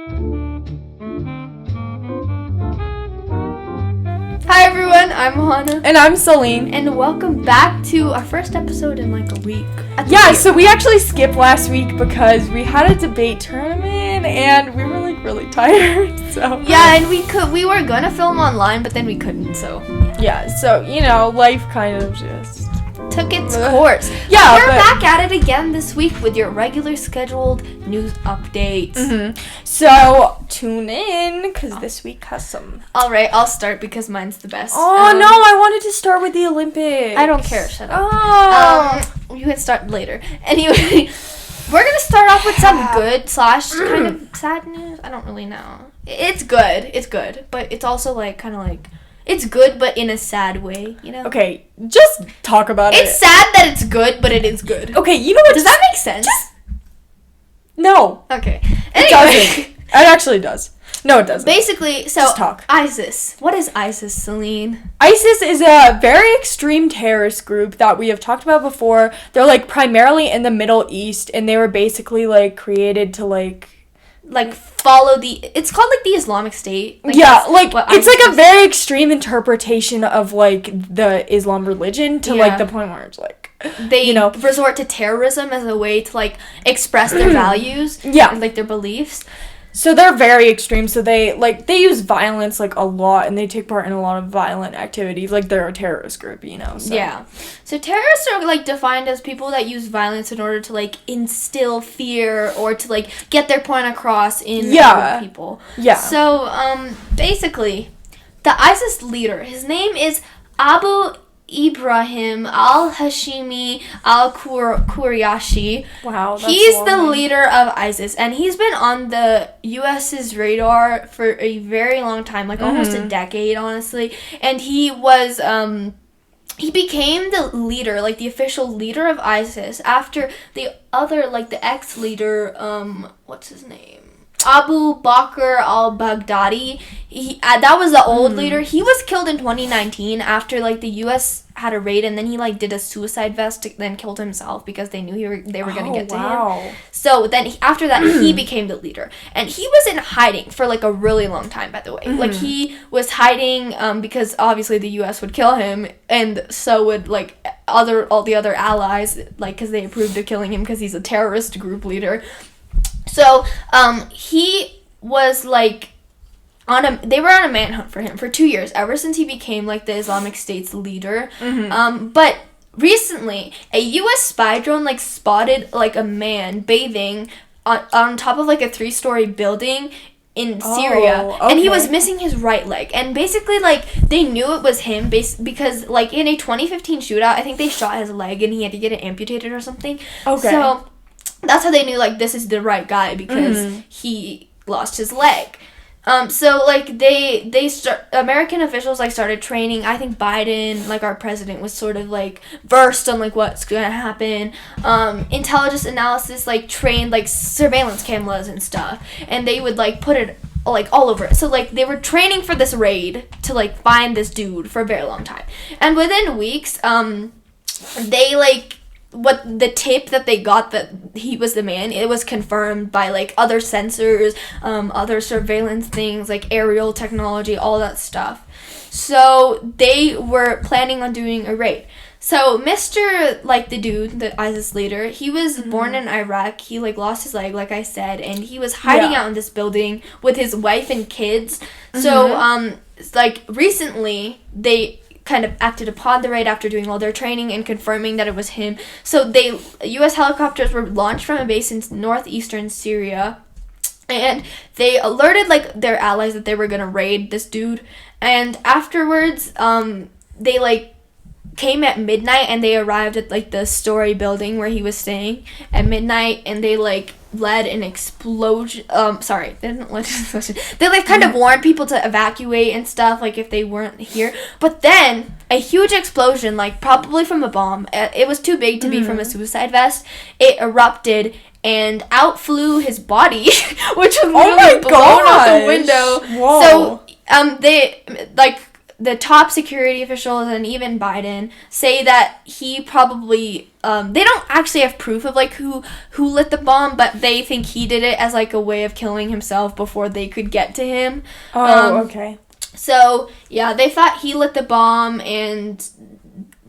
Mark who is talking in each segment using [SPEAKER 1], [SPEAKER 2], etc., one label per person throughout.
[SPEAKER 1] Hi everyone, I'm Hannah.
[SPEAKER 2] And I'm Celine.
[SPEAKER 1] And welcome back to our first episode in like a week.
[SPEAKER 2] Yeah, so we actually skipped last week because we had a debate tournament and we were like really tired. So
[SPEAKER 1] yeah, and we were gonna film online, but then we couldn't. So
[SPEAKER 2] yeah, so you know, life kind of just
[SPEAKER 1] took its course.
[SPEAKER 2] Yeah,
[SPEAKER 1] we're back at it again this week with your regular scheduled news updates.
[SPEAKER 2] Mm-hmm. So tune in because this week has some.
[SPEAKER 1] All right, I'll start because mine's the best.
[SPEAKER 2] Oh no, I wanted to start with the Olympics.
[SPEAKER 1] I don't care. Shut up.
[SPEAKER 2] Oh.
[SPEAKER 1] You can start later. Anyway, we're gonna start off with some good / kind of sad news. I don't really know. It's good, but it's also like kind of like. It's good, but in a sad way, you know?
[SPEAKER 2] Okay, just talk about it.
[SPEAKER 1] It's sad that it's good, but it is good.
[SPEAKER 2] Okay, you know what?
[SPEAKER 1] Does that make sense?
[SPEAKER 2] No.
[SPEAKER 1] Okay.
[SPEAKER 2] It doesn't. It actually does. No, it doesn't.
[SPEAKER 1] Basically, so
[SPEAKER 2] just talk.
[SPEAKER 1] ISIS. What is ISIS, Celine?
[SPEAKER 2] ISIS is a very extreme terrorist group that we have talked about before. They're like primarily in the Middle East, and they were basically like created to like
[SPEAKER 1] follow it's called like the Islamic State.
[SPEAKER 2] Like, yeah, like it's like a very extreme interpretation of like the Islam religion to like the point where it's like
[SPEAKER 1] they resort to terrorism as a way to like express their values and like their beliefs.
[SPEAKER 2] So they're very extreme. So they use violence like a lot, and they take part in a lot of violent activities. Like they're a terrorist group, you know. So.
[SPEAKER 1] Yeah. So terrorists are like defined as people that use violence in order to like instill fear or to like get their point across in other people. Yeah. So basically, the ISIS leader, his name is Abu Ibrahim al-Hashimi al-Qurayshi.
[SPEAKER 2] Wow, that's
[SPEAKER 1] he's
[SPEAKER 2] long.
[SPEAKER 1] the leader of ISIS, and he's been on the U.S.'s radar for a very long time, like almost a decade, honestly. And he was, he became the leader, like the official leader of ISIS after the other, like the ex-leader, what's his name? Abu Bakr al-Baghdadi. That was the old leader. He was killed in 2019 after like the U.S. had a raid, and then he like did a suicide vest, then killed himself because they knew they were gonna get to him. So then after that, he became the leader, and he was in hiding for like a really long time. By the way, like he was hiding because obviously the U.S. would kill him, and so would like all the other allies, like because they approved of killing him because he's a terrorist group leader. So, he was, like, they were on a manhunt for him for 2 years, ever since he became, like, the Islamic State's leader. But recently, a U.S. spy drone, like, spotted, like, a man bathing on top of, like, a 3-story building in Syria, and he was missing his right leg. And basically, like, they knew it was him because, like, in a 2015 shootout, I think they shot his leg, and he had to get it amputated or something. Okay. So that's how they knew, like, this is the right guy, because he lost his leg. So, like, American officials, like, started training. I think Biden, like, our president, was sort of, like, versed on, like, what's gonna happen. Intelligence analysis, like, trained, like, surveillance cameras and stuff. And they would, like, put it, like, all over it. So, like, they were training for this raid to, like, find this dude for a very long time. And within weeks, they, like, the tape that they got that he was the man, it was confirmed by like other sensors, other surveillance things, like aerial technology, all that stuff. So they were planning on doing a raid. So Mr. like the dude, the ISIS leader, he was born in Iraq. He like lost his leg, like I said, and he was hiding out in this building with his wife and kids. So like recently they kind of acted upon the raid after doing all their training and confirming that it was him. So U.S. helicopters were launched from a base in northeastern Syria, and they alerted like their allies that they were gonna raid this dude. And afterwards, they like came at midnight, and they arrived at like the story building where he was staying at midnight, and they like led an explosion. They didn't let an explosion. They like kind of warned people to evacuate and stuff, like if they weren't here. But then a huge explosion, like probably from a bomb. It was too big to be from a suicide vest. It erupted, and out flew his body, which was literally blown out the window. Whoa. So they like the top security officials and even Biden say that he probably they don't actually have proof of like who lit the bomb, but they think he did it as like a way of killing himself before they could get to him.
[SPEAKER 2] Okay.
[SPEAKER 1] So yeah, they thought he lit the bomb, and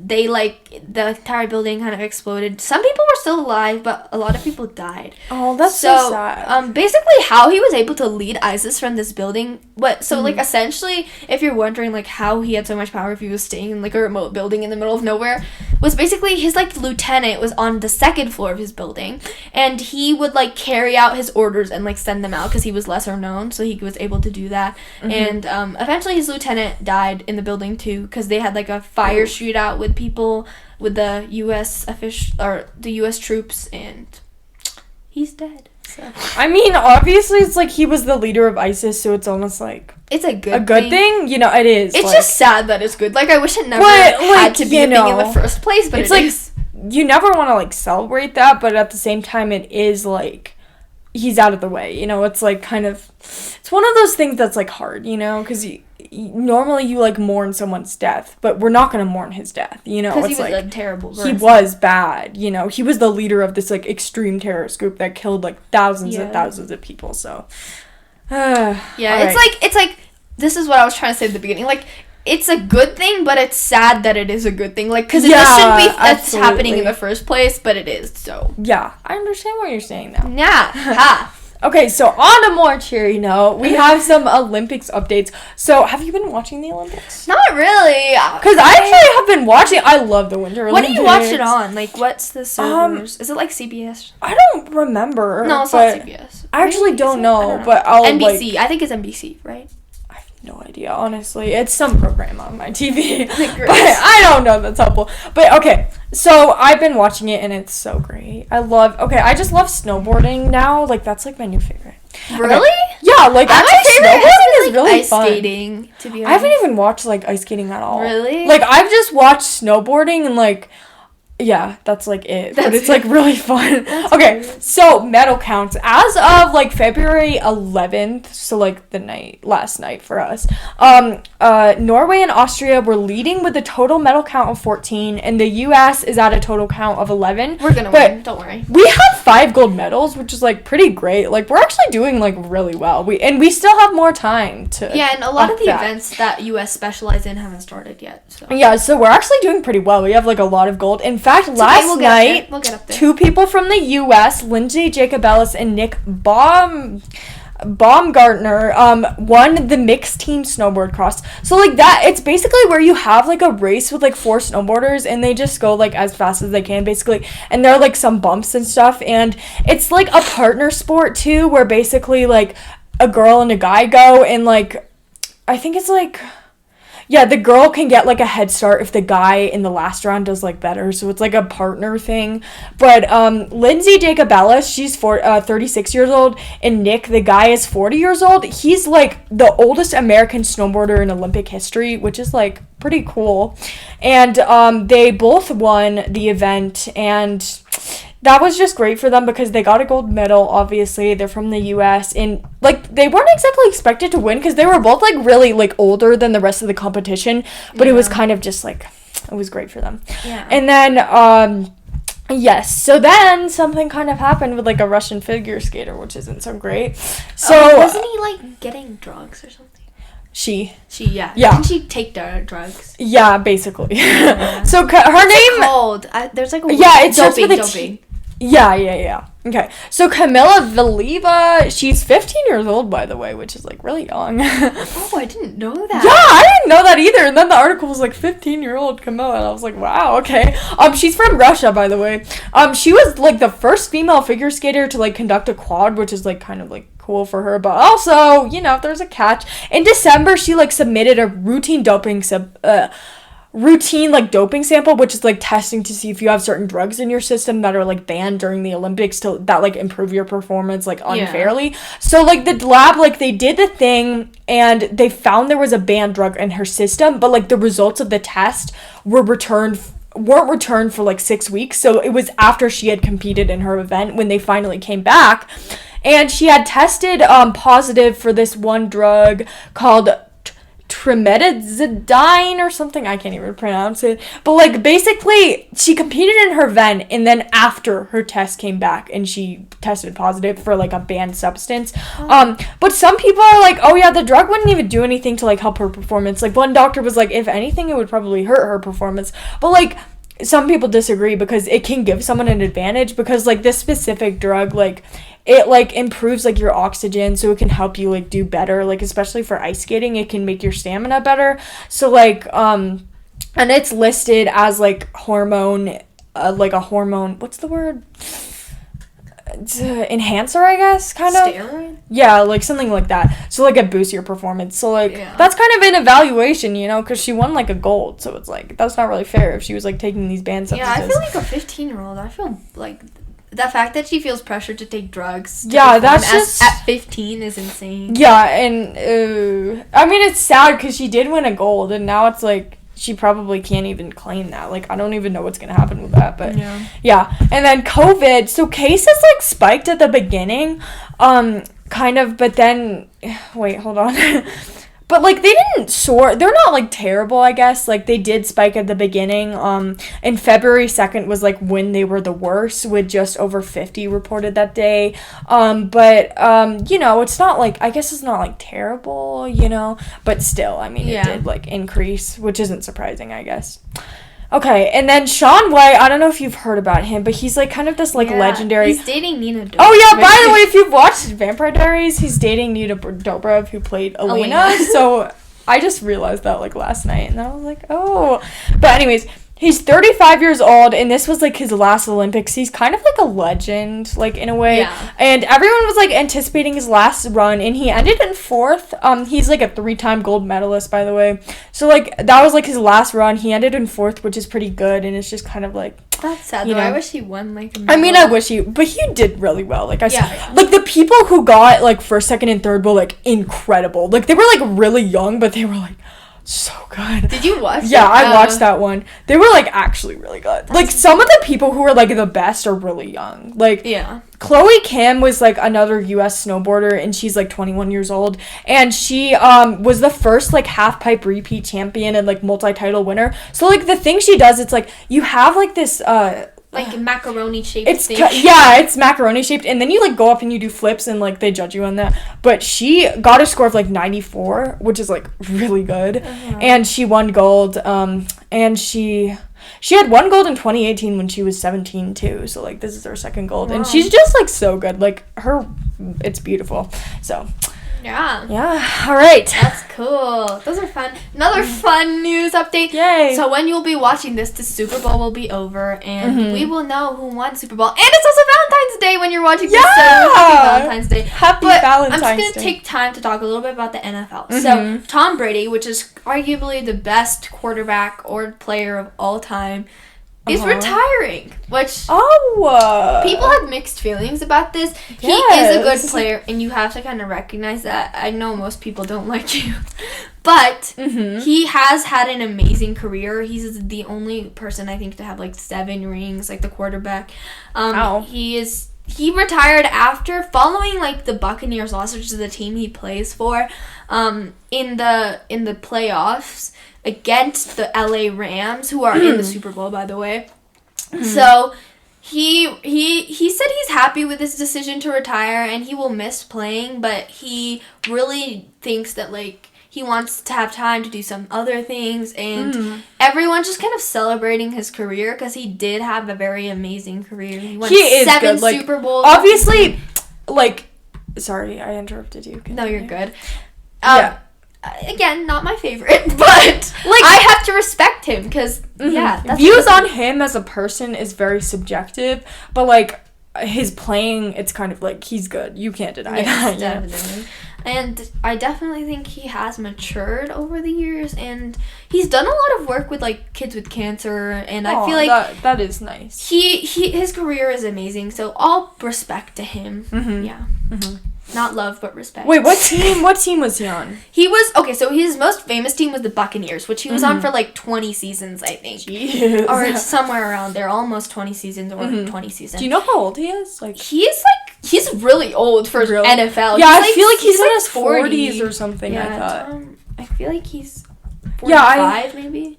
[SPEAKER 1] they the entire building kind of exploded. Some people were still alive, but a lot of people died.
[SPEAKER 2] Oh, that's so sad.
[SPEAKER 1] Basically how he was able to lead ISIS from this building, essentially, if you're wondering like how he had so much power if he was staying in like a remote building in the middle of nowhere, was basically his like lieutenant was on the second floor of his building, and he would like carry out his orders and like send them out because he was lesser known, so he was able to do that. And eventually his lieutenant died in the building too, because they had like a fire shootout with people, with the U.S. the U.S. troops, and he's dead. So.
[SPEAKER 2] I mean, obviously, it's like he was the leader of ISIS, so it's almost like
[SPEAKER 1] it's a good
[SPEAKER 2] thing. You know, it is.
[SPEAKER 1] It's just sad that it's good. Like, I wish it never had to be a thing in the first place, but it's like
[SPEAKER 2] you never want to like celebrate that, but at the same time, it is like he's out of the way. You know, it's like kind of it's one of those things that's like hard. You know, because normally you like mourn someone's death, but we're not going to mourn his death, you know,
[SPEAKER 1] because he was like a terrible person.
[SPEAKER 2] He was bad, you know, he was the leader of this like extreme terrorist group that killed like thousands and thousands of people. So
[SPEAKER 1] it's like this is what I was trying to say at the beginning, like it's a good thing, but it's sad that it is a good thing, like because it shouldn't be that's happening in the first place, but it is. So
[SPEAKER 2] yeah, I understand what you're saying now.
[SPEAKER 1] Yeah.
[SPEAKER 2] Okay, so on a more cheery note, we have some Olympics updates. So, have you been watching the Olympics?
[SPEAKER 1] Not really.
[SPEAKER 2] Because I actually have been watching. I love the Winter Olympics.
[SPEAKER 1] What do you watch it on? Like, what's the servers? Is it like CBS?
[SPEAKER 2] I don't remember.
[SPEAKER 1] No, it's not CBS.
[SPEAKER 2] I actually don't know, but I'll
[SPEAKER 1] NBC. I think it's NBC, right?
[SPEAKER 2] No idea, honestly. It's some program on my TV. But I don't know, that's helpful. But okay, so I've been watching it and it's so great. I just love snowboarding now. Like, that's like my new favorite.
[SPEAKER 1] Really?
[SPEAKER 2] Okay. Yeah, like actually snowboarding is really
[SPEAKER 1] ice
[SPEAKER 2] fun.
[SPEAKER 1] Skating, to be honest.
[SPEAKER 2] I haven't even watched like ice skating at all.
[SPEAKER 1] Really?
[SPEAKER 2] Like, I've just watched snowboarding and like yeah, that's like it. But it's like really fun. Okay, so medal counts. As of like February 11th, so like last night for us, Norway and Austria were leading with a total medal count of 14, and the US is at a total count of 11.
[SPEAKER 1] We're gonna win, don't worry.
[SPEAKER 2] We have 5 gold medals, which is like pretty great. Like, we're actually doing like really well. We still have more time to.
[SPEAKER 1] Yeah, and a lot of the events that US specialize in haven't started yet. So.
[SPEAKER 2] Yeah, so we're actually doing pretty well. We have like a lot of gold. In fact, last night,
[SPEAKER 1] we'll get up there.
[SPEAKER 2] 2 people from the U.S., Lindsay Jacobellis and Nick Baumgartner, won the mixed team snowboard cross. So like that, it's basically where you have like a race with like 4 snowboarders and they just go like as fast as they can basically, and there are like some bumps and stuff, and it's like a partner sport too, where basically like a girl and a guy go, and like I think it's like, yeah, the girl can get, like, a head start if the guy in the last round does, like, better. So it's, like, a partner thing. But Lindsay Jacobellis, she's 36 years old. And Nick, the guy, is 40 years old. He's, like, the oldest American snowboarder in Olympic history, which is, like, pretty cool. And they both won the event. And that was just great for them because they got a gold medal, obviously. They're from the U.S. And, like, they weren't exactly expected to win because they were both, like, really, like, older than the rest of the competition. But it was kind of just, like, it was great for them. Yeah. And then, yes. So then something kind of happened with, like, a Russian figure skater, which isn't so great. So
[SPEAKER 1] wasn't he, like, getting drugs or something?
[SPEAKER 2] She,
[SPEAKER 1] yeah. Didn't she take drugs?
[SPEAKER 2] Yeah, basically.
[SPEAKER 1] Yeah.
[SPEAKER 2] So her
[SPEAKER 1] What's
[SPEAKER 2] name...
[SPEAKER 1] it called? There's, like, a...
[SPEAKER 2] Yeah, it's
[SPEAKER 1] doping,
[SPEAKER 2] just with a
[SPEAKER 1] doping.
[SPEAKER 2] Yeah. Okay. So Camila Valieva, she's 15 years old, by the way, which is, like, really young.
[SPEAKER 1] Oh, I didn't know that.
[SPEAKER 2] Yeah, I didn't know that either. And then the article was, like, 15-year-old Camila, and I was like, wow, okay. She's from Russia, by the way. She was, like, the first female figure skater to, like, conduct a quad, which is, like, kind of, like, cool for her. But also, you know, if there's a catch. In December, she, like, submitted a routine doping sample, which is like testing to see if you have certain drugs in your system that are like banned during the Olympics that like improve your performance like unfairly. Yeah. So like the lab, like they did the thing and they found there was a banned drug in her system, but like the results of the test weren't returned for like 6 weeks. So it was after she had competed in her event when they finally came back, and she had tested positive for this one drug called trimetazidine or something. I can't even pronounce it. But, like, basically, she competed in her event, and then after her test came back, and she tested positive for, like, a banned substance. But some people are like, oh, yeah, the drug wouldn't even do anything to, like, help her performance. Like, one doctor was like, if anything, it would probably hurt her performance. But, like, some people disagree because it can give someone an advantage because, like, this specific drug, like, it, like, improves, like, your oxygen, so it can help you, like, do better, like, especially for ice skating, it can make your stamina better, so, like, and it's listed as, like, hormone, like, a hormone, what's the word? Enhancer, I guess, kind of.
[SPEAKER 1] Steroid?
[SPEAKER 2] Yeah, like, something like that, so, like, it boosts your performance, so, like, that's kind of an evaluation, you know, because she won, like, a gold, so it's, like, that's not really fair if she was, like, taking these banned substances.
[SPEAKER 1] Yeah, I feel like a 15-year-old, I feel, like, the fact that she feels pressure to take drugs
[SPEAKER 2] that's just
[SPEAKER 1] at 15 is insane.
[SPEAKER 2] Yeah, and I mean, it's sad because she did win a gold, and now it's like she probably can't even claim that. Like, I don't even know what's gonna happen with that, but yeah. And then COVID, so cases like spiked at the beginning, kind of, but then wait, hold on. But, like, they didn't soar. They're not, like, terrible, I guess. Like, they did spike at the beginning. And February 2nd was, like, when they were the worst, with just over 50 reported that day. But, you know, it's not, like, I guess it's not, like, terrible, you know. But still, I mean, it did, like, increase, which isn't surprising, I guess. Okay, and then Shaun White, I don't know if you've heard about him, but he's, like, kind of this, like, legendary...
[SPEAKER 1] He's dating Nina Dobrev.
[SPEAKER 2] Oh, yeah, by the way, if you've watched Vampire Diaries, he's dating Nina Dobrev, who played Elena. So, I just realized that, like, last night, and I was like, oh. But anyways, he's 35 years old, and this was, like, his last Olympics. He's kind of, like, a legend, like, in a way. Yeah. And everyone was, like, anticipating his last run, and he ended in 4th. He's, like, a 3-time gold medalist, by the way. So, like, that was, like, his last run. He ended in 4th, which is pretty good, and it's just kind of, like...
[SPEAKER 1] That's sad, though. I wish he won, like, a
[SPEAKER 2] medal. I mean, I wish he... But he did really well. Like, I said... Like, the people who got, like, 1st, 2nd, and 3rd were, like, incredible. Like, they were, like, really young, but they were, like... so good.
[SPEAKER 1] Did you watch
[SPEAKER 2] Yeah, I watched that one. They were, like, actually really good. Like, some of the people who were, like, the best are really young. Like, Chloe Kim was, like, another U.S. snowboarder, and she's, like, 21 years old. And she was the first, like, half-pipe repeat champion and, like, multi-title winner. So, like, the thing she does, it's, like, you have, like, this...
[SPEAKER 1] like macaroni-shaped thing.
[SPEAKER 2] It's macaroni-shaped, and then you, like, go up and you do flips, and, like, they judge you on that. But she got a score of, like, 94, which is, like, really good. And she won gold, and she had one gold in 2018 when she was 17, too. So, like, this is her 2nd gold. Wow. And she's just, like, so good. Like, it's beautiful. So... Yeah. All right.
[SPEAKER 1] That's cool. Those are fun. Another fun news update.
[SPEAKER 2] Yay.
[SPEAKER 1] So when you'll be watching this, the Super Bowl will be over, and we will know who won Super Bowl. And it's also Valentine's Day when you're watching this. So happy Valentine's Day.
[SPEAKER 2] Happy Valentine's Day.
[SPEAKER 1] I'm just going to take time to talk a little bit about the NFL. So Tom Brady, which is arguably the best quarterback or player of all time, is retiring, which people have mixed feelings about this. He is a good player, and you have to kind of recognize that. I know most people don't like you, but he has had an amazing career. He's the only person, I think, to have, like, 7 rings, like, the quarterback. He retired after following, like, the Buccaneers loss, which is the team he plays for, in the playoffs against the LA Rams, who are in the Super Bowl, by the way. So he said he's happy with his decision to retire, and he will miss playing, but he really thinks that, like, he wants to have time to do some other things, and everyone's just kind of celebrating his career because he did have a very amazing career. He won 7 Super Bowls.
[SPEAKER 2] Obviously, like, sorry, I interrupted you.
[SPEAKER 1] No, you're good. Again, not my favorite, but, like, I have to respect him because,
[SPEAKER 2] views on him as a person is very subjective, but, like, his playing, it's kind of, like, he's good. You can't deny that.
[SPEAKER 1] Definitely. And I definitely think he has matured over the years, and he's done a lot of work with, like, kids with cancer, and I feel like
[SPEAKER 2] that is nice.
[SPEAKER 1] His career is amazing, so all respect to him. Not love, but respect.
[SPEAKER 2] Wait, what team was he on?
[SPEAKER 1] He was, so his most famous team was the Buccaneers, which he was on for, like, 20 seasons, I think.
[SPEAKER 2] Jeez.
[SPEAKER 1] Or somewhere around there, almost 20 seasons or 20 seasons.
[SPEAKER 2] Do you know how old he is?
[SPEAKER 1] Like, he's really old for NFL.
[SPEAKER 2] Yeah, I feel like he's in his 40s or something, I thought.
[SPEAKER 1] I feel like he's 45, maybe?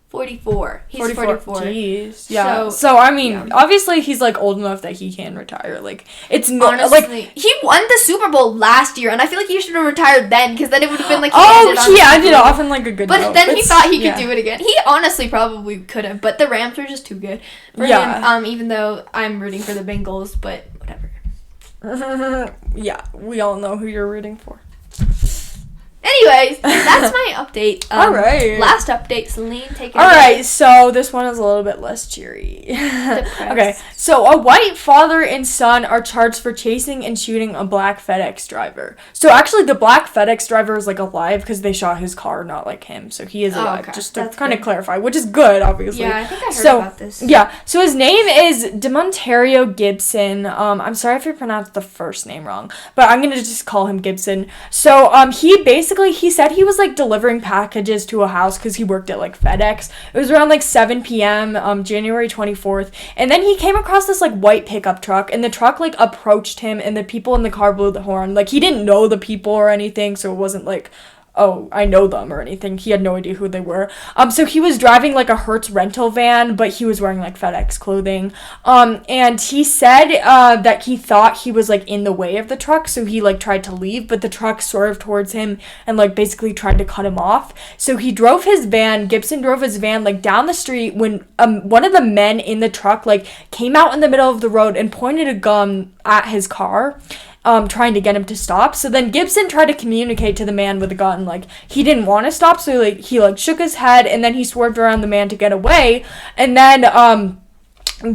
[SPEAKER 1] 44. He's 44.
[SPEAKER 2] Jeez. Yeah. So I mean, obviously he's like old enough that he can retire. Like, it's not
[SPEAKER 1] honestly, like he won the Super Bowl last year, and I feel like he should have retired then, because then it would have been like
[SPEAKER 2] he ended off in like a good
[SPEAKER 1] But
[SPEAKER 2] note.
[SPEAKER 1] then he thought he could do it again. He honestly probably could have, but the Rams are just too good for him. Even though I'm rooting for the Bengals, but whatever.
[SPEAKER 2] Yeah, we all know who you're rooting for.
[SPEAKER 1] Anyways, that's my update.
[SPEAKER 2] All right.
[SPEAKER 1] Last update, Celine, take it
[SPEAKER 2] away. All right, so this one is a little bit less cheery. Okay, so a white father and son are charged for chasing and shooting a black FedEx driver. So actually, the black FedEx driver is like alive because they shot his car, not like him. So he is alive, just to kind of clarify, which is good, obviously.
[SPEAKER 1] Yeah, I think I heard about this.
[SPEAKER 2] Yeah, so his name is Demontario Gibson. I'm sorry if I pronounced the first name wrong, but I'm gonna just call him Gibson. So he said he was like delivering packages to a house because he worked at like FedEx. It was around like 7 p.m. January 24th, and then he came across this like white pickup truck, and the truck like approached him, and the people in the car blew the horn. Like, he didn't know the people or anything, so it wasn't like, oh, I know them or anything. He had no idea who they were. So he was driving like a Hertz rental van, but he was wearing like FedEx clothing. And he said that he thought he was like in the way of the truck, so he like tried to leave, but the truck swerved towards him and like basically tried to cut him off. So Gibson drove his van like down the street when one of the men in the truck like came out in the middle of the road and pointed a gun at his car, trying to get him to stop. So then Gibson tried to communicate to the man with the gun, like, he didn't want to stop, so he shook his head, and then he swerved around the man to get away, and then,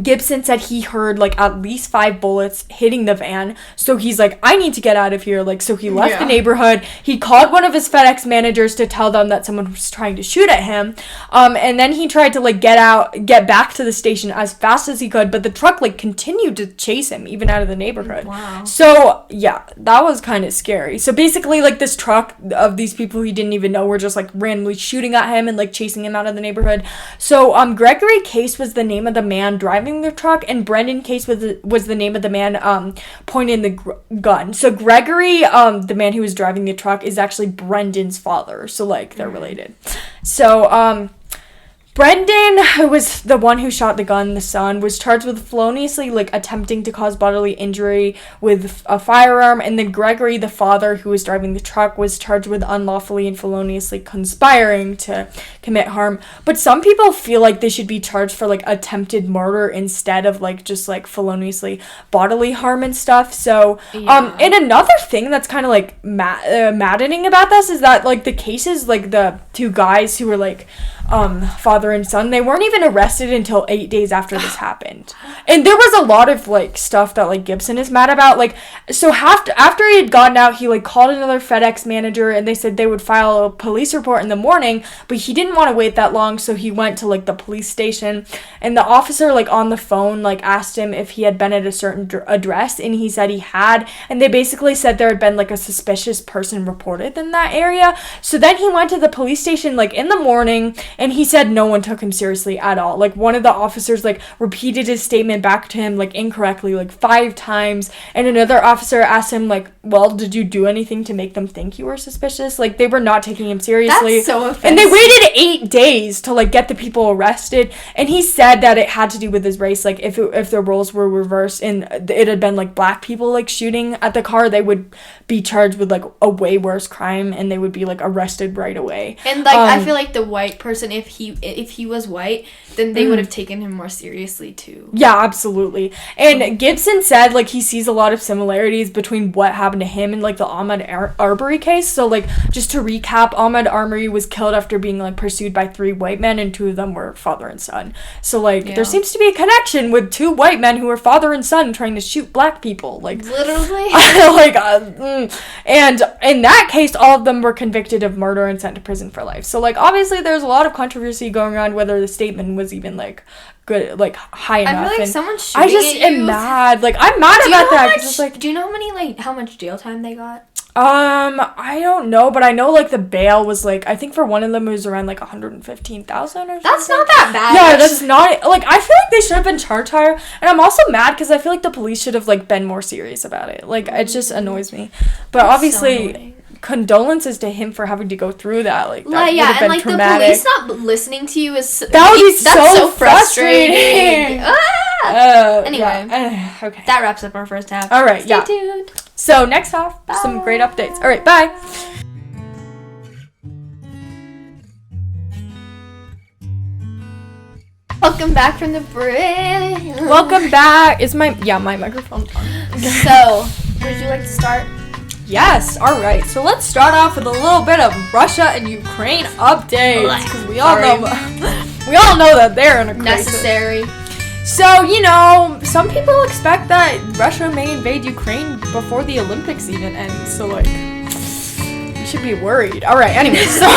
[SPEAKER 2] Gibson said he heard, like, at least 5 bullets hitting the van, so he's like, I need to get out of here, like, so he left the neighborhood. He called one of his FedEx managers to tell them that someone was trying to shoot at him, and then he tried to, like, get back to the station as fast as he could, but the truck, like, continued to chase him, even out of the neighborhood.
[SPEAKER 1] Wow.
[SPEAKER 2] So, yeah, that was kind of scary. So, basically, like, this truck of these people he didn't even know were just, like, randomly shooting at him and, like, chasing him out of the neighborhood. So, Gregory Case was the name of the man driving the truck, and Brendan Case was the name of the man pointing the gun. So Gregory, the man who was driving the truck, is actually Brendan's father, so like they're related. So Brendan, who was the one who shot the gun, the son, was charged with feloniously, like, attempting to cause bodily injury with a firearm, and then Gregory, the father, who was driving the truck, was charged with unlawfully and feloniously conspiring to commit harm. But some people feel like they should be charged for, like, attempted murder instead of, like, just, like, feloniously bodily harm and stuff. So, and another thing that's kind of, like, maddening about this is that, like, the cases, like, the 2 guys who were, like, father and son, they weren't even arrested until 8 days after this happened. And there was a lot of, like, stuff that, like, Gibson is mad about. Like, so after he had gotten out, he, like, called another FedEx manager, and they said they would file a police report in the morning, but he didn't want to wait that long, so he went to, like, the police station, and the officer, like, on the phone, like, asked him if he had been at a certain address, and he said he had, and they basically said there had been, like, a suspicious person reported in that area. So then he went to the police station, like, in the morning, and he said no one took him seriously at all. Like, one of the officers, like, repeated his statement back to him, like, incorrectly, like, 5 times, and another officer asked him, like, well, did you do anything to make them think you were suspicious? Like, they were not taking him seriously.
[SPEAKER 1] That's so offensive.
[SPEAKER 2] And they waited 8 days to, like, get the people arrested, and he said that it had to do with his race. Like, if the roles were reversed and it had been, like, black people, like, shooting at the car, they would be charged with, like, a way worse crime, and they would be, like, arrested right away.
[SPEAKER 1] And, like, I feel like the white person, if he was white, then they would have taken him more seriously too.
[SPEAKER 2] Yeah, absolutely. And Gibson said, like, he sees a lot of similarities between what happened to him and, like, the Ahmaud Arbery case. So, like, just to recap, Ahmaud Arbery was killed after being, like, pursued by 3 white men, and 2 of them were father and son. So, like, there seems to be a connection with 2 white men who were father and son trying to shoot black people. Like,
[SPEAKER 1] literally.
[SPEAKER 2] And in that case, all of them were convicted of murder and sent to prison for life. So, like, obviously there's a lot of controversy going around whether the statement was even, like, good, like, high enough.
[SPEAKER 1] I feel like someone's shooting
[SPEAKER 2] I just am mad. Like, I'm mad about that. Cause it's like,
[SPEAKER 1] do you know how much jail time they got?
[SPEAKER 2] I don't know, but I know, like, the bail was, like, I think for one of them it was around, like, 115,000 or something.
[SPEAKER 1] That's not that bad.
[SPEAKER 2] Yeah, that's not, like, I feel like they should have been charged higher, and I'm also mad because I feel like the police should have, like, been more serious about it. Like, it just annoys me. But that's obviously, condolences to him for having to go through that. Like, that
[SPEAKER 1] Like,
[SPEAKER 2] would have been
[SPEAKER 1] and
[SPEAKER 2] traumatic.
[SPEAKER 1] the police not listening to you is
[SPEAKER 2] That would be
[SPEAKER 1] that's
[SPEAKER 2] so frustrating.
[SPEAKER 1] Anyway,
[SPEAKER 2] okay.
[SPEAKER 1] that wraps up our first half.
[SPEAKER 2] All right,
[SPEAKER 1] Stay tuned.
[SPEAKER 2] So next half, some great updates. All right, bye.
[SPEAKER 1] Welcome back from the break.
[SPEAKER 2] Welcome back. Is my microphone on?
[SPEAKER 1] So, would you like to start?
[SPEAKER 2] Yes. All right. So let's start off with a little bit of Russia and Ukraine updates because we all know that they're in a crisis.
[SPEAKER 1] Necessary.
[SPEAKER 2] So, some people expect that Russia may invade Ukraine before the Olympics even end. So, like, you should be worried. All right, anyway, so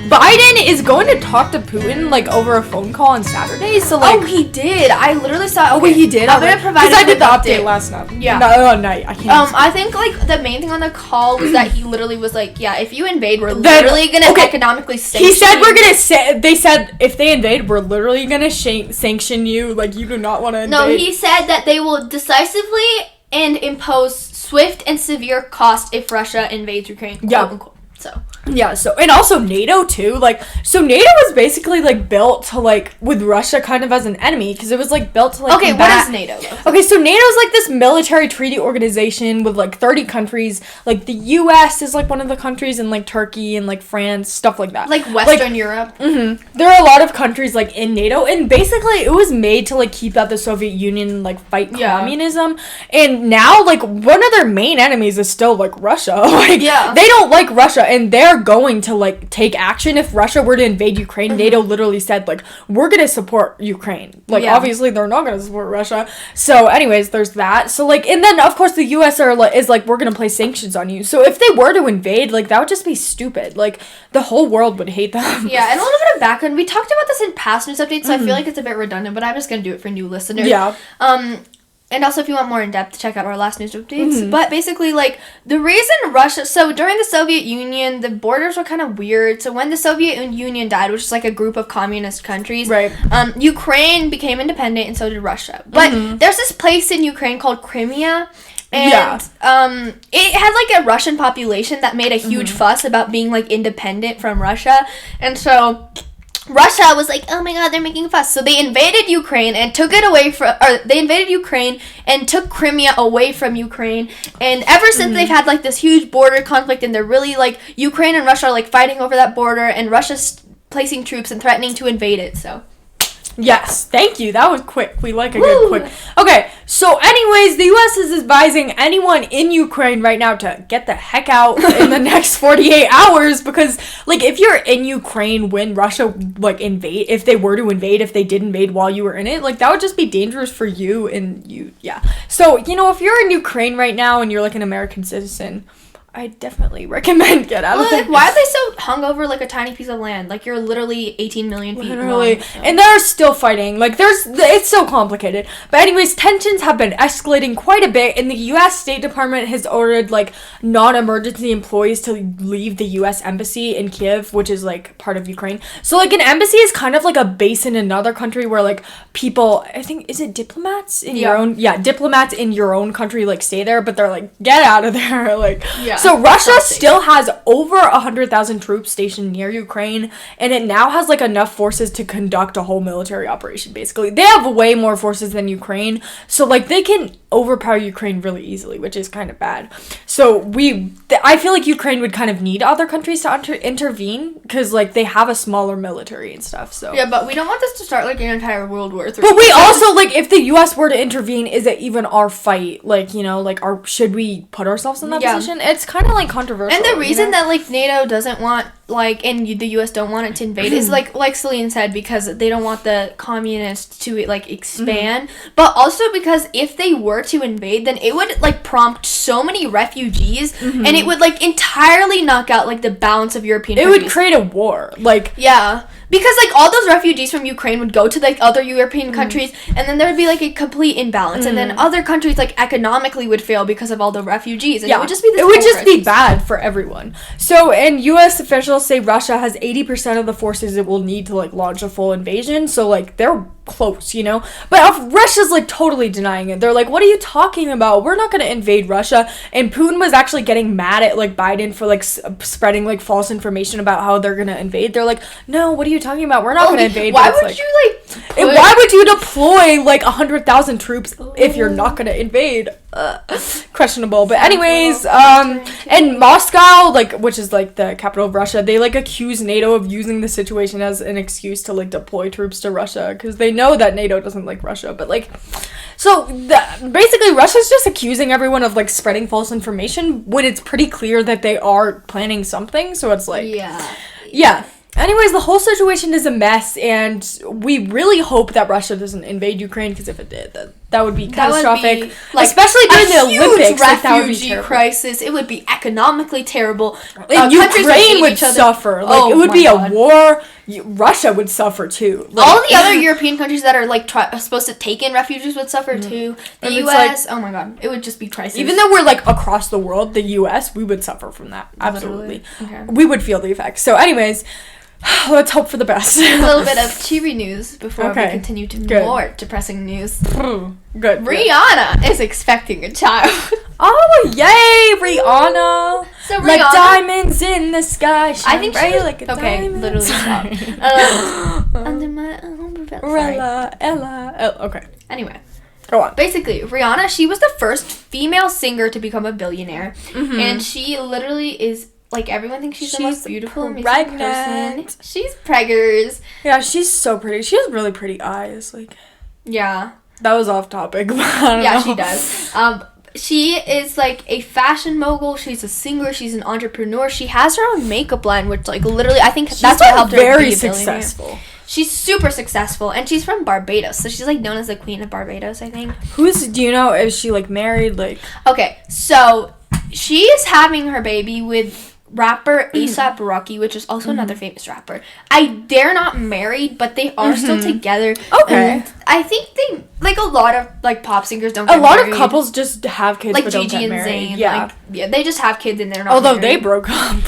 [SPEAKER 2] Biden is going to talk to Putin, like, over a phone call on Saturday. So, like...
[SPEAKER 1] Oh, he did. I literally saw...
[SPEAKER 2] Okay. Oh, wait, he did?
[SPEAKER 1] I'm going to provide
[SPEAKER 2] because I did the update last night.
[SPEAKER 1] Yeah.
[SPEAKER 2] No, night. I can't...
[SPEAKER 1] I think, like, the main thing on the call was that he literally was like, yeah, if you invade, we're literally going to economically sanction
[SPEAKER 2] He said we're going to... They said if they invade, we're literally going to sanction you. Like, you do not want to invade.
[SPEAKER 1] No, he said that they will decisively and impose swift and severe cost if Russia invades Ukraine.
[SPEAKER 2] Yeah.
[SPEAKER 1] Quote, unquote. So...
[SPEAKER 2] Yeah, so, and also NATO, too, like, so NATO was basically, like, built to, like, with Russia kind of as an enemy, because it was, like, built to, like,
[SPEAKER 1] okay,
[SPEAKER 2] combat.
[SPEAKER 1] what is NATO?
[SPEAKER 2] Okay, so NATO's, like, this military treaty organization with, like, 30 countries, like, the U.S. is, like, one of the countries, and, like, Turkey, and, like, France, stuff like that.
[SPEAKER 1] Like, Western Europe?
[SPEAKER 2] Mm-hmm. There are a lot of countries, like, in NATO, and basically, it was made to, like, keep out the Soviet Union and, like, fight communism, and now, like, one of their main enemies is still, like, Russia. Like, they don't like Russia, and they're going to, like, take action if Russia were to invade Ukraine. Mm-hmm. NATO literally said, like, we're gonna support Ukraine. Like, obviously they're not gonna support Russia. So anyways, there's that. So, like, and then of course the US is like, we're gonna place sanctions on you. So if they were to invade, like, that would just be stupid. Like, the whole world would hate them.
[SPEAKER 1] Yeah, and a little bit of background. We talked about this in past news updates, so I feel like it's a bit redundant, but I'm just gonna do it for new listeners.
[SPEAKER 2] Yeah.
[SPEAKER 1] And also, if you want more in-depth, check out our last news updates. Mm-hmm. But basically, like, the reason Russia... So, during the Soviet Union, the borders were kind of weird. So, when the Soviet Union died, which is, like, a group of communist countries...
[SPEAKER 2] Right.
[SPEAKER 1] Ukraine became independent, and so did Russia. But there's this place in Ukraine called Crimea... And it had, like, a Russian population that made a huge fuss about being, like, independent from Russia. And so... Russia was like, oh my god, they're making a fuss. So they invaded Ukraine and took it away from, or they invaded Ukraine and took Crimea away from Ukraine. And ever since they've had, like, this huge border conflict, and they're really, like, Ukraine and Russia are, like, fighting over that border, and Russia's placing troops and threatening to invade it, so.
[SPEAKER 2] Yes, thank you. That was quick. We like a good quick. Okay, so anyways, the U.S. is advising anyone in Ukraine right now to get the heck out in the next 48 hours because, like, if you're in Ukraine when Russia, like, invade, if they were to invade, if they did invade while you were in it, like, that would just be dangerous for you and you, So, if you're in Ukraine right now and you're, like, an American citizen... I definitely recommend get out of there.
[SPEAKER 1] Like, why are they so hungover like a tiny piece of land? Like, you're literally 18 million feet long. So.
[SPEAKER 2] And they're still fighting. Like, it's so complicated. But anyways, tensions have been escalating quite a bit, and the U.S. State Department has ordered, like, non-emergency employees to leave the U.S. Embassy in Kiev, which is, like, part of Ukraine. So, like, an embassy is kind of like a base in another country where, like, people, I think, is it diplomats in your own? Yeah, diplomats in your own country, like, stay there, but they're like, get out of there. Like, so Russia still has over 100,000 troops stationed near Ukraine, and it now has, like, enough forces to conduct a whole military operation, basically. They have way more forces than Ukraine, so, like, they can overpower Ukraine really easily, which is kind of bad. So I feel like Ukraine would kind of need other countries to intervene, because, like, they have a smaller military and stuff, so.
[SPEAKER 1] Yeah, but we don't want this to start, like, an entire World War III.
[SPEAKER 2] But we also, like, if the U.S. were to intervene, is it even our fight? Like, like, should we put ourselves in that position? It's kind of, like, controversial.
[SPEAKER 1] And the reason that, like, NATO doesn't want, like, and the U.S. don't want it to invade is, like Celine said, because they don't want the communists to, like, expand. But also because if they were to invade, then it would, like, prompt so many refugees, and it would, like, entirely knock out, like, the balance of European countries.
[SPEAKER 2] It would create a war. Like...
[SPEAKER 1] Yeah. Because, like, all those refugees from Ukraine would go to, like, other European countries, and then there would be, like, a complete imbalance. And then other countries, like, economically would fail because of all the refugees. And it would just be this
[SPEAKER 2] It would just be bad for everyone. So, and U.S. officials say Russia has 80% of the forces it will need to, like, launch a full invasion. So, like, they're close, you know? But Russia's, like, totally denying it. They're like, what are you talking about? We're not going to invade Russia. And Putin was actually getting mad at, like, Biden for, like, spreading, like, false information about how they're going to invade. They're like, no, what are you talking about? We're not going to invade.
[SPEAKER 1] Why would you, like...
[SPEAKER 2] Why would you deploy, like, 100,000 troops if you're not going to invade? Questionable. But anyways, and Moscow, like, which is, like, the capital of Russia, they, like, accuse NATO of using the situation as an excuse to, like, deploy troops to Russia, because they know that NATO doesn't like Russia. But, like, so basically Russia's just accusing everyone of, like, spreading false information when it's pretty clear that they are planning something. So it's like, yeah. Anyways, the whole situation is a mess, and we really hope that Russia doesn't invade Ukraine, because if it did, that would be catastrophic.
[SPEAKER 1] Would be, like,
[SPEAKER 2] especially during the Olympics.
[SPEAKER 1] Like, that would be terrible. Crisis. It would be economically terrible.
[SPEAKER 2] Ukraine would suffer. Like, it would be a war. Russia would suffer too. Like,
[SPEAKER 1] all the other European countries that are like supposed to take in refugees would suffer too. The U.S. Like, oh my god, it would just be crisis.
[SPEAKER 2] Even though we're like across the world, the U.S. we would suffer from that. Absolutely, okay. We would feel the effects. So, anyways. Let's hope for the best.
[SPEAKER 1] A little bit of cheery news before we continue to more depressing news.
[SPEAKER 2] Good.
[SPEAKER 1] Rihanna is expecting a child.
[SPEAKER 2] Oh, yay, Rihanna.
[SPEAKER 1] So Rihanna,
[SPEAKER 2] like diamonds in the sky.
[SPEAKER 1] I think
[SPEAKER 2] right like a diamond.
[SPEAKER 1] Literally stop. Under my umbrella.
[SPEAKER 2] Ella. Okay.
[SPEAKER 1] Anyway.
[SPEAKER 2] Go on.
[SPEAKER 1] Basically, Rihanna, she was the first female singer to become a billionaire. Mm-hmm. And she literally is... Like, everyone thinks she's the most beautiful and amazing person. She's preggers.
[SPEAKER 2] Yeah, she's so pretty. She has really pretty eyes. Like,
[SPEAKER 1] yeah.
[SPEAKER 2] That was off topic, but I don't know.
[SPEAKER 1] She does. She is, like, a fashion mogul. She's a singer. She's an entrepreneur. She has her own makeup line, which, like, literally, I think that's what helped her be a billionaire.
[SPEAKER 2] Successful.
[SPEAKER 1] She's super successful, and she's from Barbados, so she's, like, known as the Queen of Barbados, I think.
[SPEAKER 2] Do you know, is she, like, married, like...
[SPEAKER 1] Okay, so she is having her baby with... rapper A$AP Rocky, which is also another famous rapper. They're not married, but they are still together.
[SPEAKER 2] Okay.
[SPEAKER 1] And I think they, like, a lot of, like, pop singers don't get
[SPEAKER 2] married. A lot
[SPEAKER 1] of
[SPEAKER 2] couples just have kids,
[SPEAKER 1] like
[SPEAKER 2] but
[SPEAKER 1] Gigi
[SPEAKER 2] don't get married.
[SPEAKER 1] and Zayn.
[SPEAKER 2] Yeah.
[SPEAKER 1] Like, they just have kids and they're not
[SPEAKER 2] Although
[SPEAKER 1] married.
[SPEAKER 2] they broke up.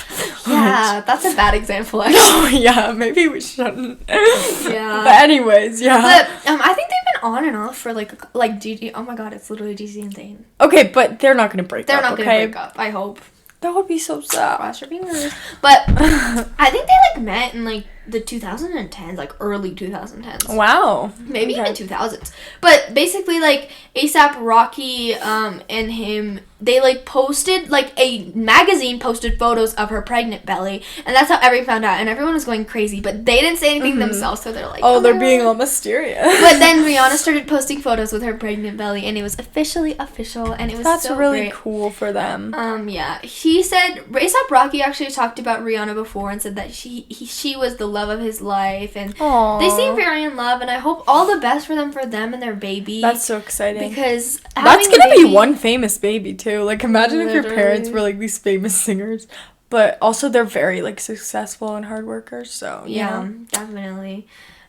[SPEAKER 1] Yeah, that's a bad example, actually.
[SPEAKER 2] Oh, yeah, maybe we shouldn't.
[SPEAKER 1] Yeah.
[SPEAKER 2] But anyways, yeah.
[SPEAKER 1] But, I think they've been on and off for, like Gigi. Oh, my God, it's literally Gigi and Zayn.
[SPEAKER 2] Okay, but they're not going to break up,
[SPEAKER 1] They're not going to break up, I hope.
[SPEAKER 2] That would be so sad.
[SPEAKER 1] Cross your fingers. But I think they, like, met in, like, the 2010s, like, early 2010s.
[SPEAKER 2] Wow.
[SPEAKER 1] Maybe even 2000s. But basically, like, A$AP Rocky and him, they, like, posted, like, a magazine posted photos of her pregnant belly. And that's how everyone found out. And everyone was going crazy. But they didn't say anything themselves, so they're like...
[SPEAKER 2] Oh, they're being all mysterious.
[SPEAKER 1] But then Rihanna started posting photos with her pregnant belly, and it was officially official, and it was
[SPEAKER 2] That's
[SPEAKER 1] so
[SPEAKER 2] really
[SPEAKER 1] great.
[SPEAKER 2] cool for them.
[SPEAKER 1] Yeah. He said... A$AP Rocky actually talked about Rihanna before and said that she was the love of his life, and they seem very in love, and I hope all the best for them and their baby.
[SPEAKER 2] That's so exciting.
[SPEAKER 1] Because
[SPEAKER 2] that's gonna be one famous baby too. Like, imagine if your parents were like these famous singers, but also they're very like successful and hard workers. So
[SPEAKER 1] yeah, definitely.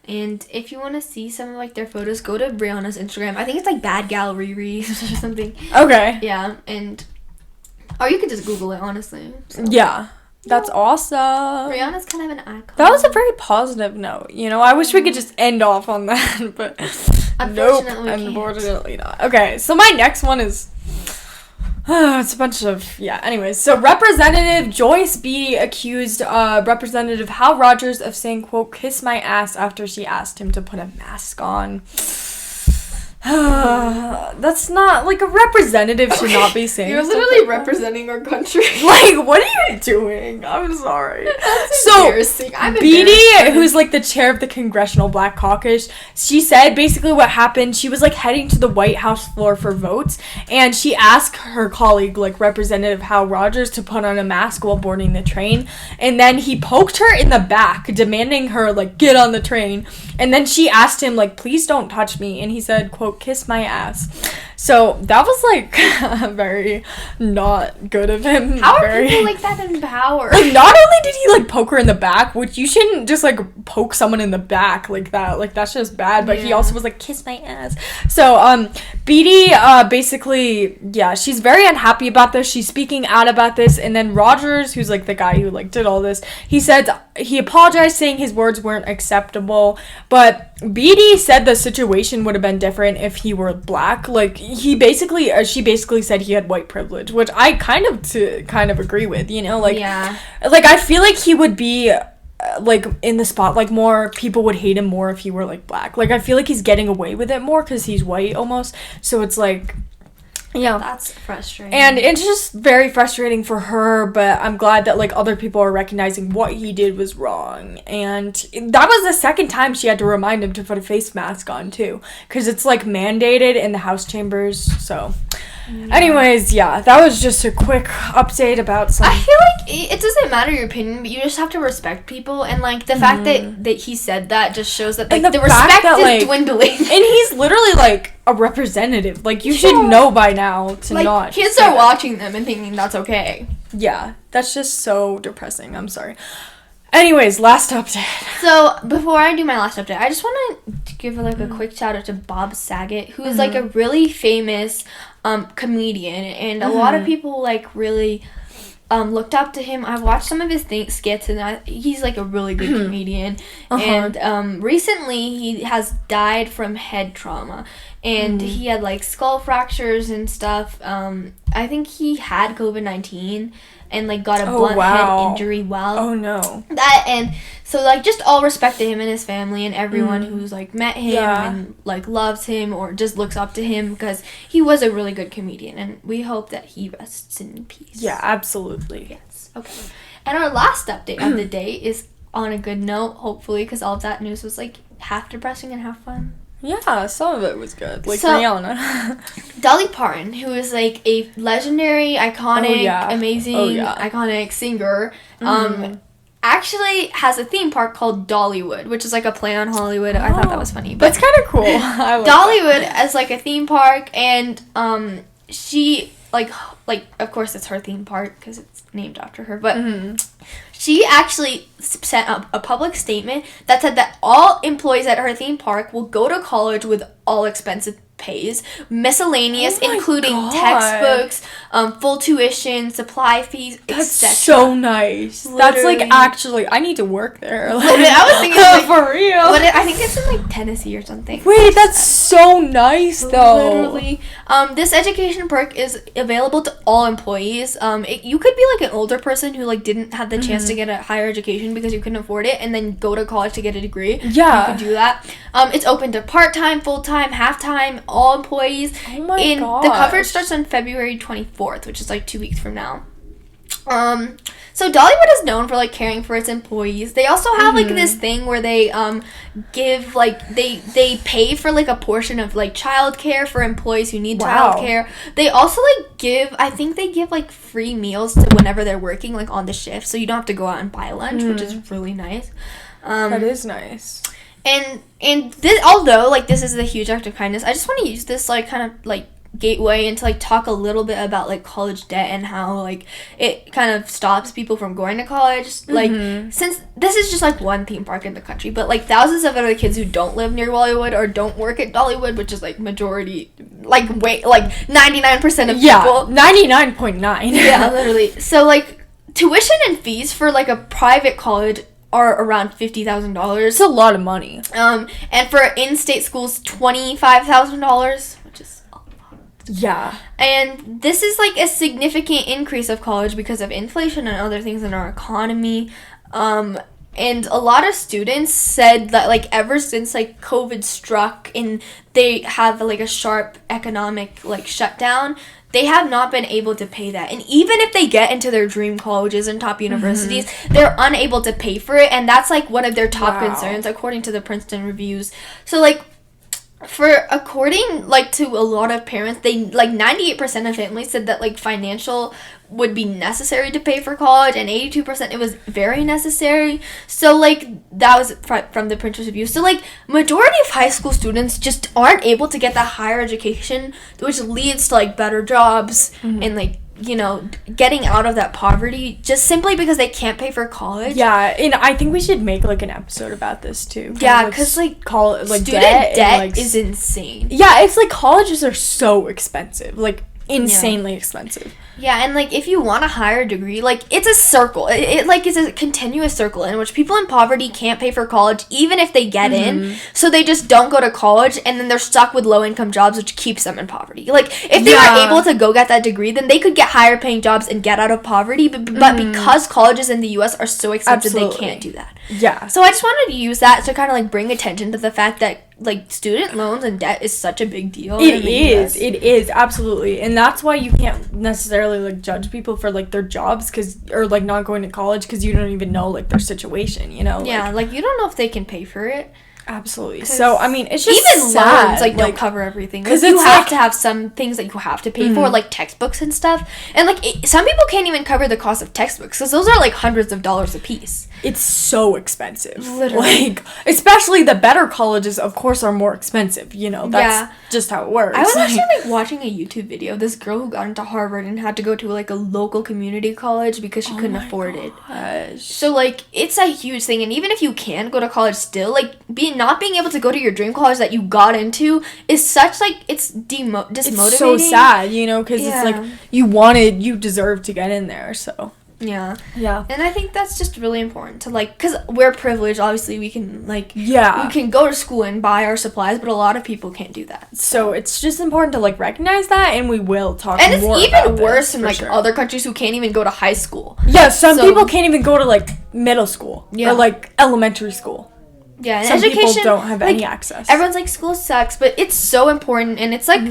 [SPEAKER 1] And if you want to see some of like their photos, go to Rihanna's Instagram. I think it's like Bad Gal Riri or something.
[SPEAKER 2] Okay.
[SPEAKER 1] Yeah, or you could just Google it, honestly. So.
[SPEAKER 2] Yeah. That's awesome.
[SPEAKER 1] Rihanna's kind of an icon.
[SPEAKER 2] That was a very positive note. You know, I wish we could just end off on that, but unfortunately not. Okay, so my next one is... it's a bunch of... Yeah, anyways. So Representative Joyce Beatty accused Representative Hal Rogers of saying, quote, "kiss my ass" after she asked him to put a mask on. That's not, like, a representative should not be saying.
[SPEAKER 1] You're literally representing our country.
[SPEAKER 2] Like, what are you doing? I'm sorry.
[SPEAKER 1] That's embarrassing.
[SPEAKER 2] Beatty, who's, like, the chair of the Congressional Black Caucus, she said basically what happened, she was, like, heading to the White House floor for votes, and she asked her colleague, like, Representative Hal Rogers, to put on a mask while boarding the train, and then he poked her in the back, demanding her, like, get on the train, and then she asked him, like, please don't touch me, and he said, quote, "kiss my ass." So that was like very not good of him.
[SPEAKER 1] How are people like that in power?
[SPEAKER 2] Like, not only did he like poke her in the back, which you shouldn't just like poke someone in the back like that. Like that's just bad. But he also was like, kiss my ass. So Beatty basically, yeah, she's very unhappy about this. She's speaking out about this, and then Rogers, who's like the guy who like did all this, he said he apologized, saying his words weren't acceptable. But Beatty said the situation would have been different if he were black. Like she basically said he had white privilege, which I kind of agree with, you know, like like I feel like he would be like in the spotlight more, people would hate him more if he were like black. Like I feel like he's getting away with it more because he's white almost, so it's like, yeah,
[SPEAKER 1] that's frustrating.
[SPEAKER 2] And it's just very frustrating for her, but I'm glad that like other people are recognizing what he did was wrong. And that was the second time she had to remind him to put a face mask on too, because it's like mandated in the House chambers. So anyways, yeah, that was just a quick update about some.
[SPEAKER 1] I feel like it doesn't matter your opinion, but you just have to respect people, and like the fact that he said that just shows that like the respect that, is dwindling. And
[SPEAKER 2] he's literally like a representative. Like you should know by now to like, not.
[SPEAKER 1] Kids are watching them and thinking that's okay.
[SPEAKER 2] Yeah, that's just so depressing. I'm sorry. Anyways, last update.
[SPEAKER 1] So before I do my last update, I just want to give like a quick shout out to Bob Saget, who is like a really famous comedian, and a lot of people like really looked up to him. I've watched some of his skits, and he's like a really good comedian. And recently he has died from head trauma, and he had like skull fractures and stuff. I think he had COVID-19 and like got a blunt head injury that, and so like just all respect to him and his family and everyone who's like met him and like loves him or just looks up to him, because he was a really good comedian, and we hope that he rests in peace.
[SPEAKER 2] Yeah, absolutely.
[SPEAKER 1] Yes. Okay. And our last update of the day is on a good note, hopefully, because all of that news was like half depressing and half fun.
[SPEAKER 2] Yeah, some of it was good. Like Rihanna.
[SPEAKER 1] Dolly Parton, who is like a legendary, iconic, amazing, iconic singer, actually has a theme park called Dollywood, which is like a play on Hollywood. I thought that was funny. But
[SPEAKER 2] that's kind of cool. I
[SPEAKER 1] Dollywood as like a theme park, and she like of course it's her theme park because it's named after her, but she actually sent a public statement that said that all employees at her theme park will go to college with all expenses pays, miscellaneous, including textbooks, full tuition, supply fees, etc.
[SPEAKER 2] That's so nice. Literally. That's like actually, I need to work there. Like,
[SPEAKER 1] I was thinking like,
[SPEAKER 2] for real.
[SPEAKER 1] I think it's in like Tennessee or something.
[SPEAKER 2] Wait, that's so nice though.
[SPEAKER 1] Literally, this education perk is available to all employees. You could be like an older person who like didn't have the chance to get a higher education because you couldn't afford it, and then go to college to get a degree.
[SPEAKER 2] Yeah,
[SPEAKER 1] you could do that. It's open to part-time, full-time, half-time, all employees.
[SPEAKER 2] Oh my god.
[SPEAKER 1] The coverage starts on February 24th, which is like 2 weeks from now. So Dollywood is known for like caring for its employees. They also have like this thing where they give like they pay for like a portion of like childcare for employees who need childcare. They also like give like free meals to whenever they're working like on the shift, so you don't have to go out and buy lunch, which is really nice.
[SPEAKER 2] That is nice.
[SPEAKER 1] And this, although like this is a huge act of kindness, I just want to use this like kind of like gateway and to like talk a little bit about like college debt and how like it kind of stops people from going to college. Like since this is just like one theme park in the country, but like thousands of other kids who don't live near Dollywood or don't work at Dollywood, which is like majority, like 99% of people.
[SPEAKER 2] 99.9.
[SPEAKER 1] Yeah, literally. So like tuition and fees for like a private college are around $50,000.
[SPEAKER 2] It's a lot of money.
[SPEAKER 1] And for in-state schools, $25,000, which is a lot.
[SPEAKER 2] Yeah.
[SPEAKER 1] And this is like a significant increase of college because of inflation and other things in our economy. And a lot of students said that like ever since like COVID struck and they have like a sharp economic like shutdown, they have not been able to pay that. And even if they get into their dream colleges and top universities, they're unable to pay for it. And that's like one of their top concerns, according to the Princeton reviews. So like according, like, to a lot of parents, they, like, 98% of families said that, like, financial would be necessary to pay for college, and 82% it was very necessary. So, like, that was from the printer's review. So, like, majority of high school students just aren't able to get that higher education, which leads to, like, better jobs and, like, you know, getting out of that poverty just simply because they can't pay for college.
[SPEAKER 2] Yeah, and I think we should make, like, an episode about this, too.
[SPEAKER 1] Yeah, because, like,
[SPEAKER 2] student
[SPEAKER 1] debt
[SPEAKER 2] and, like,
[SPEAKER 1] is insane.
[SPEAKER 2] Yeah, it's, like, colleges are so expensive. Like, insanely expensive.
[SPEAKER 1] Yeah, and, like, if you want a higher degree, like, it's a circle. It like, is a continuous circle in which people in poverty can't pay for college even if they get in, so they just don't go to college, and then they're stuck with low-income jobs, which keeps them in poverty. Like, if they were able to go get that degree, then they could get higher-paying jobs and get out of poverty, but because colleges in the U.S. are so expensive, they can't do that.
[SPEAKER 2] Yeah.
[SPEAKER 1] So I just wanted to use that to kind of, like, bring attention to the fact that, like, student loans and debt is such a big deal.
[SPEAKER 2] It is, absolutely. And that's why you can't necessarily, like, judge people for, like, their jobs or, like, not going to college because you don't even know, like, their situation, you know?
[SPEAKER 1] Yeah, like, you don't know if they can pay for it.
[SPEAKER 2] Absolutely. So, I mean, it's just
[SPEAKER 1] even
[SPEAKER 2] sad.
[SPEAKER 1] Loans, like, don't cover everything.
[SPEAKER 2] Because
[SPEAKER 1] you have to have some things that you have to pay for, like textbooks and stuff. And, like, some people can't even cover the cost of textbooks because those are, like, hundreds of dollars a piece.
[SPEAKER 2] It's so expensive.
[SPEAKER 1] Literally.
[SPEAKER 2] Like, especially the better colleges, of course, are more expensive. You know, that's just how it works.
[SPEAKER 1] I was actually, like, watching a YouTube video of this girl who got into Harvard and had to go to, like, a local community college because she couldn't afford it. So, like, it's a huge thing. And even if you can go to college still, like, not being able to go to your dream college that you got into is such, like, it's dismotivating.
[SPEAKER 2] It's so sad, you know, because it's like you deserve to get in there, so.
[SPEAKER 1] Yeah.
[SPEAKER 2] Yeah.
[SPEAKER 1] And I think that's just really important to, like, because we're privileged, obviously we can, like, we can go to school and buy our supplies, but a lot of people can't do that.
[SPEAKER 2] So it's just important to, like, recognize that, and we will talk
[SPEAKER 1] more about it. And it's even worse in, like, other countries who can't even go to high school.
[SPEAKER 2] Yeah, some people can't even go to, like, middle school or, like, elementary school.
[SPEAKER 1] Yeah, and
[SPEAKER 2] some
[SPEAKER 1] education,
[SPEAKER 2] people don't have, like, any access.
[SPEAKER 1] Everyone's like, school sucks, but it's so important, and it's like,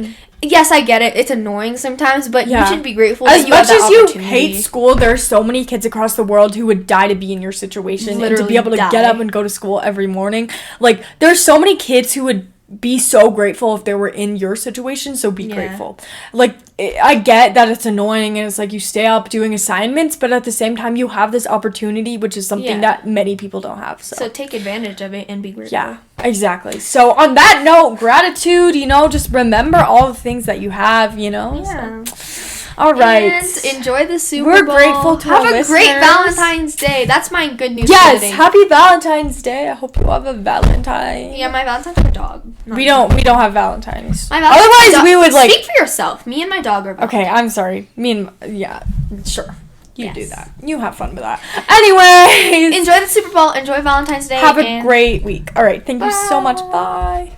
[SPEAKER 1] yes, I get it, it's annoying sometimes, but you should be grateful that you have that opportunity. As much as you hate
[SPEAKER 2] school, there's so many kids across the world who would die to be in your situation, and to be able to get up and go to school every morning. Like, there's so many kids who would be so grateful if they were in your situation, so be grateful. Like, I get that it's annoying and it's like you stay up doing assignments, but at the same time you have this opportunity, which is something that many people don't have. So
[SPEAKER 1] take advantage of it and be grateful.
[SPEAKER 2] Yeah, exactly. So on that note, gratitude, you know, just remember all the things that you have, you know.
[SPEAKER 1] Yeah.
[SPEAKER 2] So. All right.
[SPEAKER 1] And enjoy the Super
[SPEAKER 2] We're
[SPEAKER 1] Bowl.
[SPEAKER 2] grateful to our listeners.
[SPEAKER 1] Have a great Valentine's Day. That's my good news
[SPEAKER 2] for
[SPEAKER 1] today.
[SPEAKER 2] Yes, happy Valentine's Day. I hope you have a Valentine.
[SPEAKER 1] Yeah, my Valentine's my dog.
[SPEAKER 2] We don't have Valentines.
[SPEAKER 1] Otherwise,
[SPEAKER 2] we would, like...
[SPEAKER 1] Speak for yourself. Me and my dog are Valentines.
[SPEAKER 2] Okay, I'm sorry. Sure. You do that. You have fun with that. Anyways.
[SPEAKER 1] Enjoy the Super Bowl. Enjoy Valentine's Day.
[SPEAKER 2] Have a great week. All right. Thank you so much. Bye.